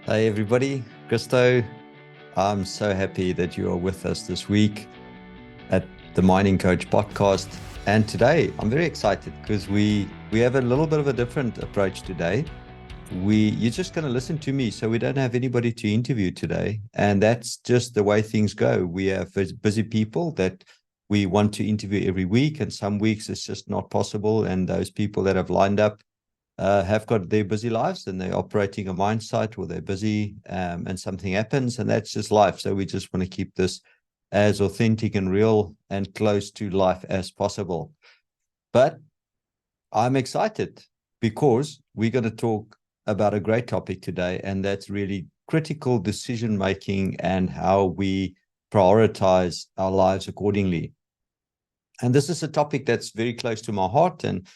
Hey everybody, Christo. I'm so happy that you are with us this week at the Mining Coach podcast. And today I'm very excited because we have a little bit of a different approach today. You're just going to listen to me, so we don't have anybody to interview today, and that's just the way things go. We have busy people that we want to interview every week, and some weeks it's just not possible. And those people that have lined up have got their busy lives and they're operating a mine site or they're busy, and something happens, and that's just life. So we just want to keep this as authentic and real and close to life as possible. But I'm excited because we're going to talk about a great topic today, and that's really critical decision making and how we prioritize our lives accordingly. And this is a topic that's very close to my heart, and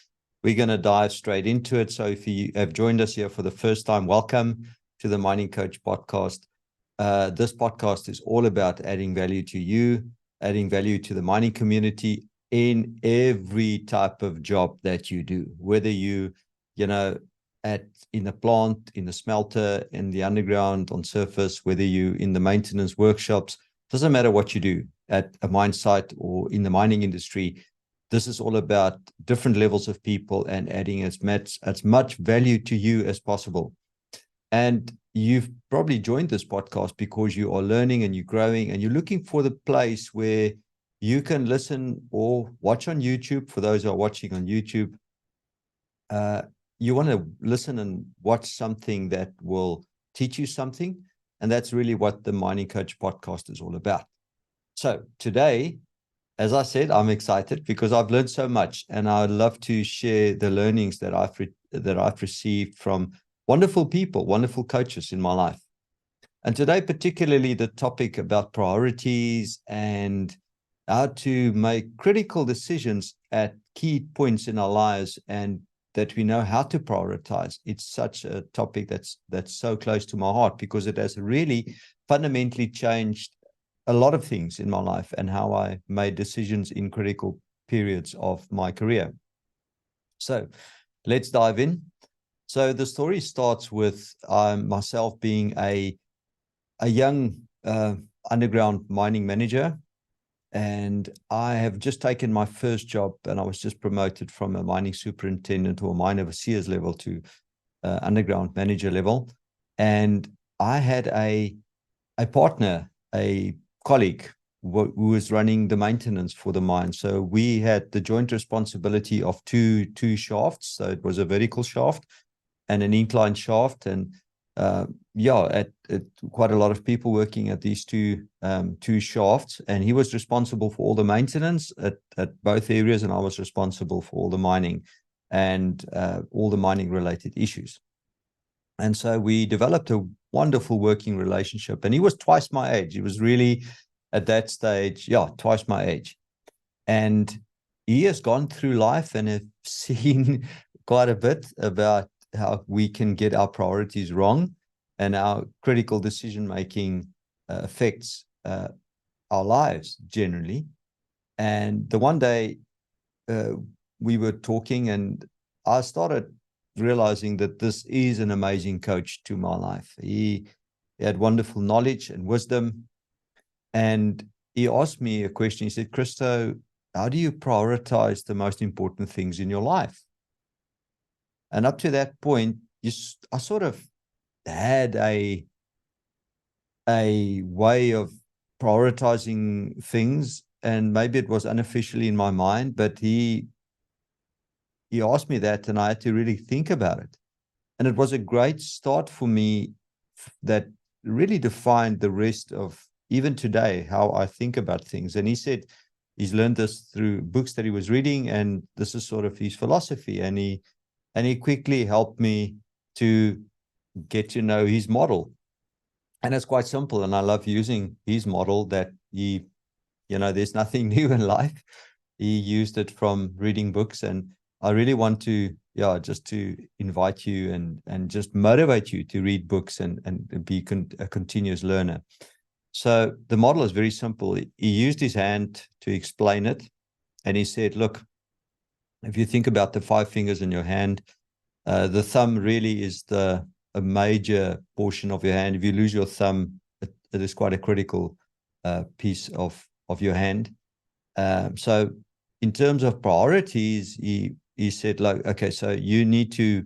we're going to dive straight into it. So if you have joined us here for the first time, welcome to the Mining Coach podcast. This podcast is all about adding value to you, adding value to the mining community in every type of job that you do, whether in the plant, in the smelter, in the underground, on surface, whether you in the maintenance workshops. Doesn't matter what you do at a mine site or in the mining industry. This is all about different levels of people and adding as much value to you as possible. And you've probably joined this podcast because you are learning and you're growing and you're looking for the place where you can listen or watch on YouTube. For those who are watching on YouTube, you want to listen and watch something that will teach you something. And that's really what the Mining Coach podcast is all about. So today, as I said, I'm excited because I've learned so much, and I'd love to share the learnings that I've received from wonderful people, wonderful coaches in my life. And today, particularly the topic about priorities and how to make critical decisions at key points in our lives, and that we know how to prioritize. It's such a topic that's so close to my heart because it has really fundamentally changed a lot of things in my life and how I made decisions in critical periods of my career. So let's dive in. So the story starts with myself being a young underground mining manager, and I have just taken my first job, and I was just promoted from a mining superintendent or mine overseers level to underground manager level. And I had a partner, a colleague who was running the maintenance for the mine. So we had the joint responsibility of two shafts. So it was a vertical shaft and an incline shaft, and at quite a lot of people working at these two shafts. And he was responsible for all the maintenance at both areas, and I was responsible for all the mining and all the mining related issues. And so we developed a wonderful working relationship. And he was twice my age. He was really at that stage, twice my age. And he has gone through life and have seen quite a bit about how we can get our priorities wrong, and our critical decision making affects our lives generally. And the one day we were talking, and I started realizing that this is an amazing coach to my life. He had wonderful knowledge and wisdom. And he asked me a question. He said, Christo, how do you prioritize the most important things in your life? And up to that point, I sort of had a way of prioritizing things, and maybe it was unofficially in my mind, but he asked me that, and I had to really think about it. And it was a great start for me that really defined the rest of even today, how I think about things. And he said he's learned this through books that he was reading, and this is sort of his philosophy. And he quickly helped me to get to know his model. And it's quite simple. And I love using his model that there's nothing new in life. He used it from reading books. And I really want to, just to invite you and just motivate you to read books and be a continuous learner. So the model is very simple. He used his hand to explain it. And he said, look, if you think about the 5 fingers in your hand, the thumb really is the a major portion of your hand. If you lose your thumb, it is quite a critical piece of your hand. So in terms of priorities, he said, like, okay, so you need to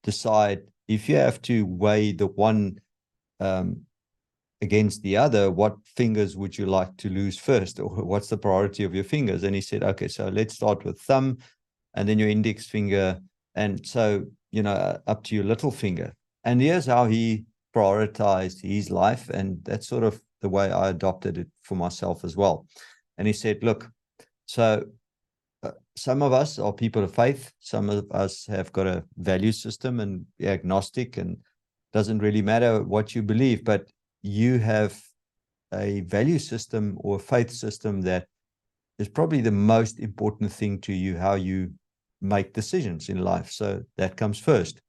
decide if you have to weigh the one against the other, what fingers would you like to lose first, or what's the priority of your fingers? And he said, okay, so let's start with thumb, and then your index finger, and so, you know, up to your little finger. And here's how he prioritized his life, and that's sort of the way I adopted it for myself as well. And he said, look, so some of us are people of faith, some of us have got a value system and agnostic, and doesn't really matter what you believe, but you have a value system or a faith system that is probably the most important thing to you, how you make decisions in life. So that comes first.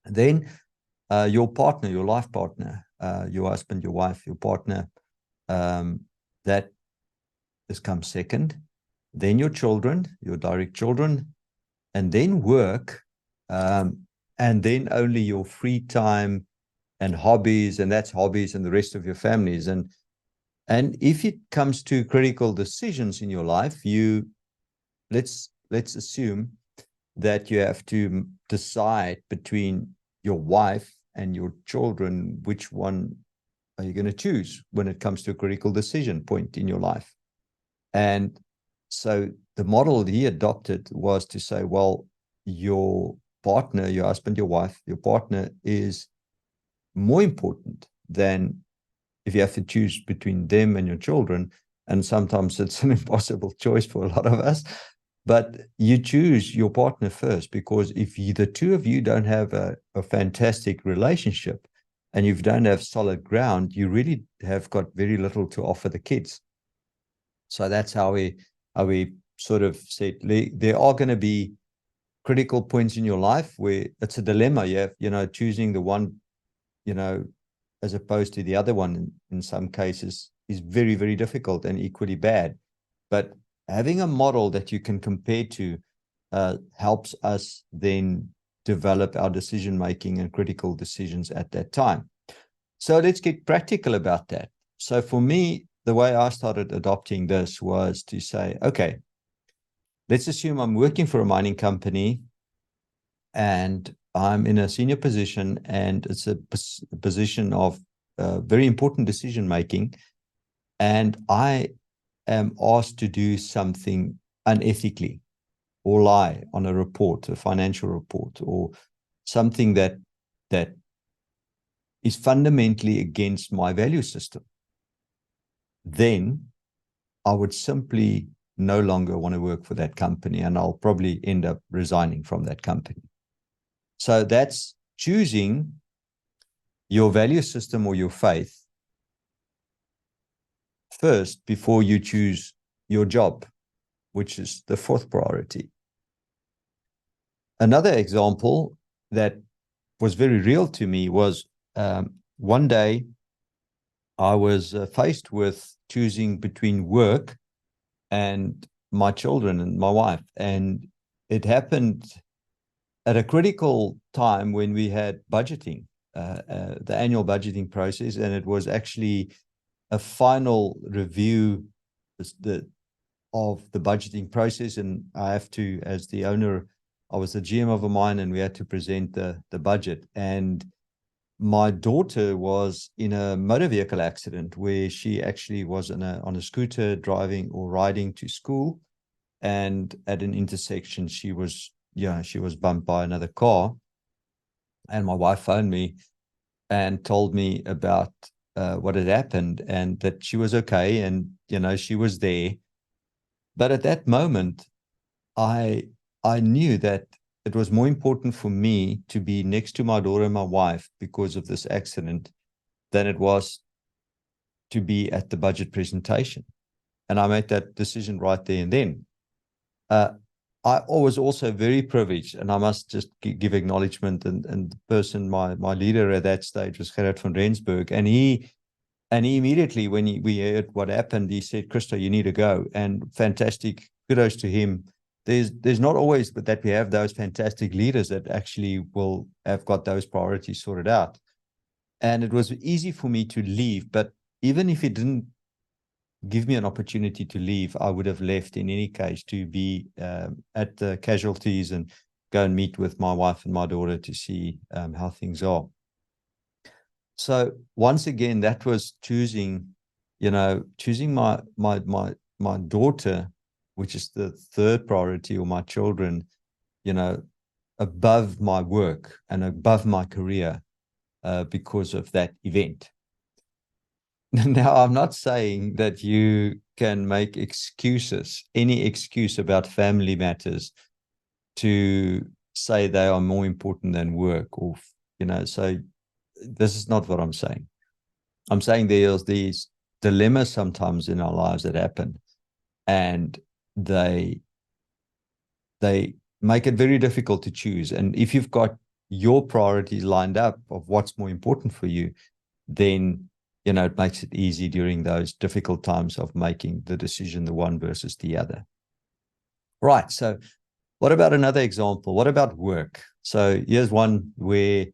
Then your partner, your life partner, your husband, your wife, your partner, that comes second. Then your children, your direct children, and then work, and then only your free time and hobbies, and that's hobbies and the rest of your families. And if it comes to critical decisions in your life, let's assume that you have to decide between your wife and your children, which one are you going to choose when it comes to a critical decision point in your life. And so the model he adopted was to say, well, your partner, your husband, your wife, your partner is more important than if you have to choose between them and your children. And sometimes it's an impossible choice for a lot of us, but you choose your partner first, because if the two of you don't have a fantastic relationship and you don't have solid ground, you really have got very little to offer the kids. So that's how we sort of said there are going to be critical points in your life where it's a dilemma. You have, you know, choosing the one, you know, as opposed to the other one in some cases is very, very difficult and equally bad. But having a model that you can compare to helps us then develop our decision making and critical decisions at that time. So let's get practical about that. So for me, the way I started adopting this was to say, okay, let's assume I'm working for a mining company and I'm in a senior position, and it's a position of very important decision making, and I am asked to do something unethically or lie on a report, a financial report, or something that is fundamentally against my value system. Then I would simply no longer want to work for that company, and I'll probably end up resigning from that company. So that's choosing your value system or your faith first before you choose your job, which is the fourth priority. Another example that was very real to me was one day I was faced with choosing between work and my children and my wife. And it happened at a critical time when we had budgeting, the annual budgeting process, and it was actually a final review of the budgeting process. And I have to, as the owner, I was the GM of a mine, and we had to present the budget. And my daughter was in a motor vehicle accident where she actually was on a scooter driving or riding to school, and at an intersection she was bumped by another car. And my wife phoned me and told me about what had happened, and that she was okay, and she was there. But at that moment, I knew that it was more important for me to be next to my daughter and my wife because of this accident than it was to be at the budget presentation. And I made that decision right there and then. I was also very privileged, and I must just give acknowledgement, and the person, my leader at that stage was Gerard van Rensburg, and he immediately, when we heard what happened, he said, "Christo, you need to go." And fantastic, kudos to him. there's not always, but that we have those fantastic leaders that actually will have got those priorities sorted out. And it was easy for me to leave, but even if it didn't give me an opportunity to leave, I would have left in any case to be at the casualties and go and meet with my wife and my daughter to see how things are. So once again, that was choosing my daughter, which is the third priority, or my children, above my work and above my career because of that event. Now, I'm not saying that you can make excuses, any excuse about family matters, to say they are more important than work, or, so this is not what I'm saying. I'm saying there's these dilemmas sometimes in our lives that happen, and they make it very difficult to choose. And if you've got your priorities lined up of what's more important for you, then it makes it easy during those difficult times of making the decision, the one versus the other. Right. So what about another example? What about work? So here's one where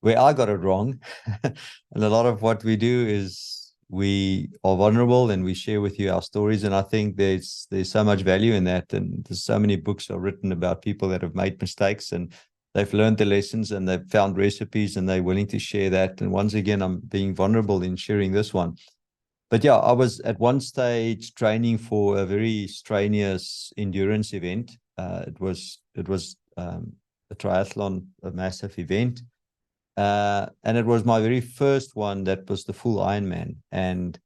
I got it wrong. And a lot of what we do is we are vulnerable and we share with you our stories. And I think there's so much value in that. And there's so many books are written about people that have made mistakes and they've learned the lessons and they've found recipes and they're willing to share that. And once again, I'm being vulnerable in sharing this one. But yeah, I was at one stage training for a very strenuous endurance event. It was a triathlon, a massive event. And it was my very first one that was the full Ironman. And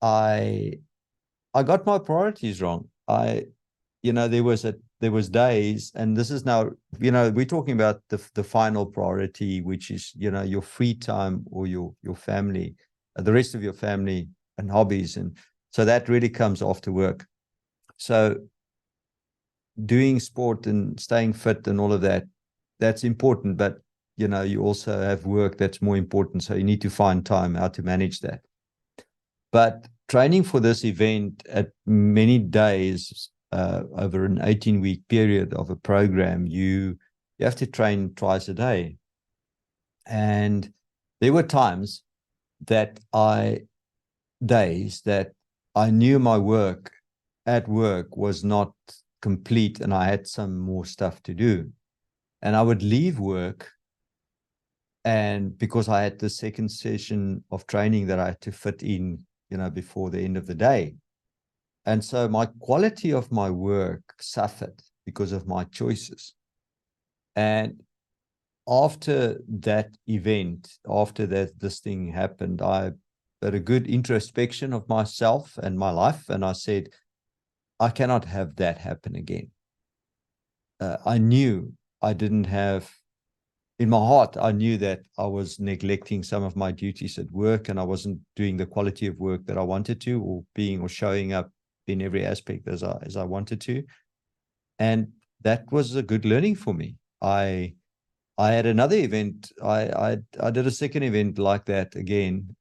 I got my priorities wrong. There was days, and this is now, we're talking about the final priority, which is, your free time or your family, the rest of your family and hobbies. And so that really comes after work. So doing sport and staying fit and all of that, that's important. But, you also have work that's more important. So you need to find time how to manage that. But training for this event at many days, over an 18-week period of a program, you have to train twice a day. And there were times days that I knew my work at work was not complete and I had some more stuff to do. And I would leave work, and because I had the second session of training that I had to fit in, before the end of the day. And so my quality of my work suffered because of my choices. And after that event, after this thing happened, I had a good introspection of myself and my life. And I said, I cannot have that happen again. I knew I didn't have, in my heart, I knew that I was neglecting some of my duties at work and I wasn't doing the quality of work that I wanted to, or showing up in every aspect as I wanted to. And that was a good learning for me. I had another event. I did a second event like that again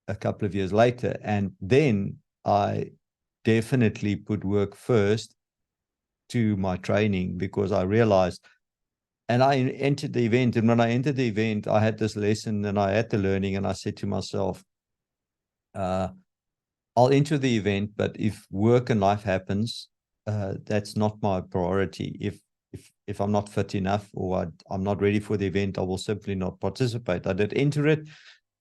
a couple of years later. And then I definitely put work first to my training, because I realized, and I entered the event. And when I entered the event, I had this lesson and I had the learning, and I said to myself, I'll enter the event, but if work and life happens, that's not my priority. If I'm not fit enough, or I'm not ready for the event, I will simply not participate. I did enter it,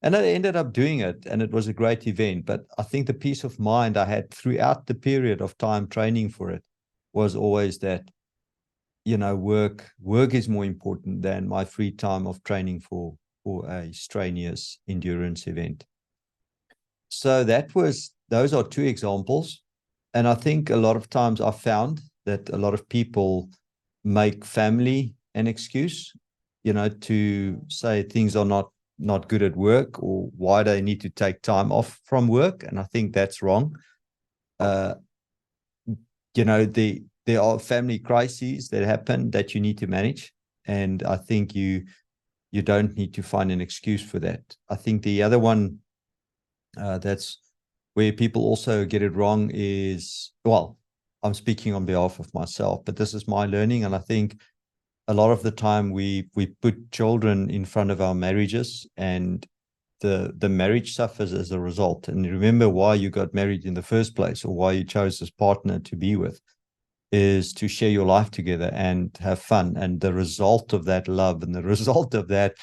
and I ended up doing it, and it was a great event. But I think the peace of mind I had throughout the period of time training for it was always that, work is more important than my free time of training for a strenuous endurance event. So those are two examples. And I think a lot of times I found that a lot of people make family an excuse, to say things are not good at work, or why they need to take time off from work. And I think that's wrong. There are family crises that happen that you need to manage. And I think you don't need to find an excuse for that. I think the other one, that's where people also get it wrong is, well, I'm speaking on behalf of myself, but this is my learning. And I think a lot of the time we put children in front of our marriages, and the marriage suffers as a result. And remember why you got married in the first place, or why you chose this partner to be with, is to share your life together and have fun. And the result of that love and the result of that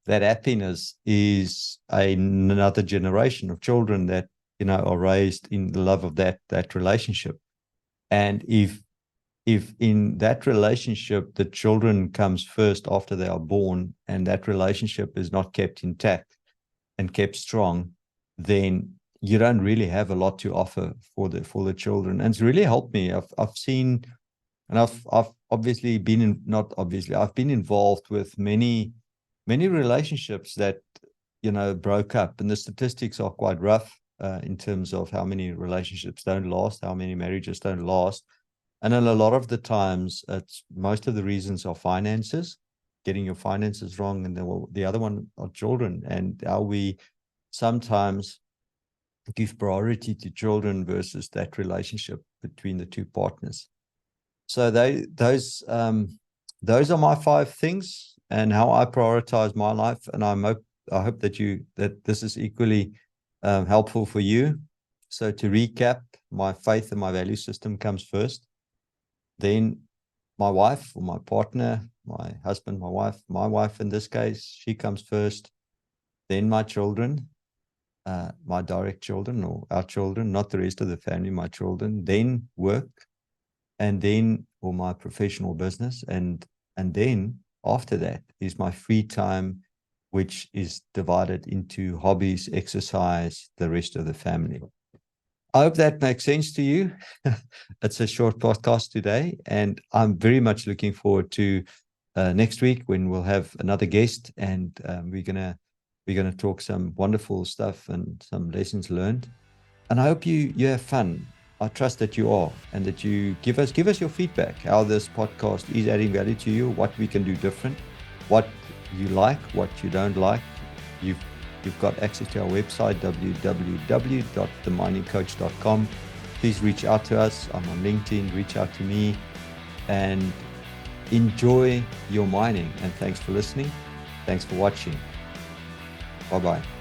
happiness is another generation of children that, are raised in the love of that relationship. And if in that relationship the children comes first after they are born, and that relationship is not kept intact and kept strong, then you don't really have a lot to offer for the children. And it's really helped me. I've seen, and I've obviously been in, not obviously, I've been involved with many relationships that broke up, and the statistics are quite rough in terms of how many relationships don't last, how many marriages don't last. And then a lot of the times, most of the reasons are finances, getting your finances wrong, and then the other one are children, and how we sometimes give priority to children versus that relationship between the two partners. So those are my 5 things and how I prioritize my life. And I hope that this is equally helpful for you. So to recap, my faith and my value system comes first. Then my wife, or my partner, my husband, my wife in this case, she comes first. Then my children, my direct children, or our children, not the rest of the family, my children. Then work, and then, or my professional business, and then after that is my free time, which is divided into hobbies, exercise, the rest of the family. I hope that makes sense to you. It's a short podcast today, and I'm very much looking forward to next week, when we'll have another guest, and we're gonna talk some wonderful stuff and some lessons learned. And I hope you have fun. I trust that you are, and that you give us your feedback, how this podcast is adding value to you, what we can do different, what you like, what you don't like. You've got access to our website, www.theminingcoach.com. Please reach out to us. I'm on LinkedIn. Reach out to me, and enjoy your mining. And thanks for listening. Thanks for watching. Bye-bye.